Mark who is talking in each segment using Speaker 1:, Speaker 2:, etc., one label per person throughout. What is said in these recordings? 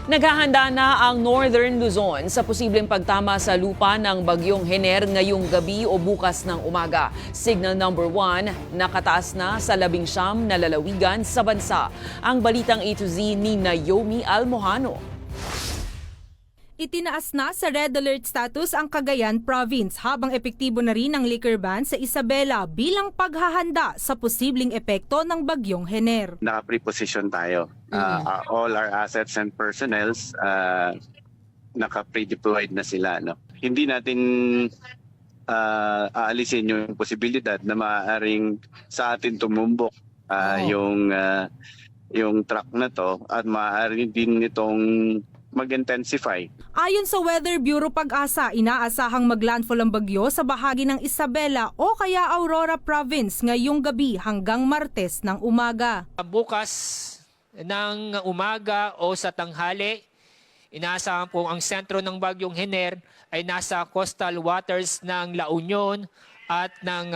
Speaker 1: Naghahanda na ang Northern Luzon sa posibleng pagtama sa lupa ng bagyong Hener ngayong gabi o bukas ng umaga. Signal number 1, nakataas na sa 19 na lalawigan sa bansa. Ang balitang A to Z ni Naomi Almojano.
Speaker 2: Itinaas na sa red alert status ang Cagayan Province habang epektibo na rin ang liquor ban sa Isabela bilang paghahanda sa posibleng epekto ng bagyong Hener.
Speaker 3: Naka-pre-position tayo. All our assets and personnels naka-pre-deployed na sila. No? Hindi natin aalisin yung posibilidad na maaaring sa atin tumumbok yung truck na to at maaari din itong mag-intensify.
Speaker 2: Ayon sa Weather Bureau Pag-asa, inaasahang maglandfall ang bagyo sa bahagi ng Isabela o kaya Aurora Province ngayong gabi hanggang Martes ng umaga.
Speaker 4: Bukas ng umaga o sa tanghali, inaasahan po ang sentro ng bagyong Hener ay nasa coastal waters ng La Union at ng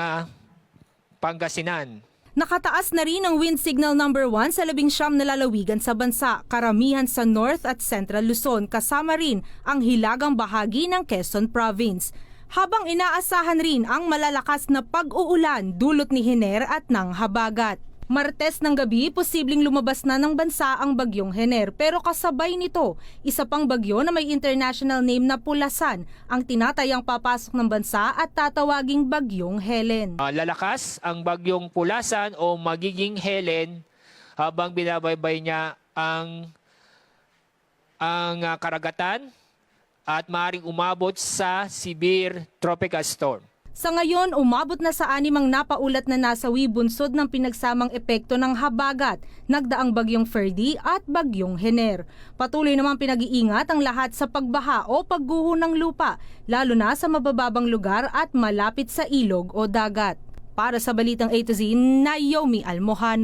Speaker 4: Pangasinan.
Speaker 2: Nakataas na rin ang wind signal number 1 sa 19 na lalawigan sa bansa, karamihan sa North at Central Luzon, kasama rin ang hilagang bahagi ng Quezon Province. Habang inaasahan rin ang malalakas na pag-uulan dulot ni Hener at ng habagat. Martes ng gabi, posibleng lumabas na ng bansa ang bagyong Hener, pero kasabay nito, isa pang bagyo na may international name na Pulasan ang tinatayang papasok ng bansa at tatawaging bagyong Helen.
Speaker 4: Lalakas ang bagyong Pulasan o magiging Helen habang binabaybay niya ang karagatan at maaaring umabot sa severe tropical storm.
Speaker 2: Sa ngayon, umabot na sa 6 ang napaulat na nasawi bunsod ng pinagsamang epekto ng habagat, nagdaang bagyong Ferdy at bagyong Hener. Patuloy namang pinag-iingat ang lahat sa pagbaha o pagguho ng lupa, lalo na sa mabababang lugar at malapit sa ilog o dagat. Para sa Balitang A to Z, Naomi Almojano.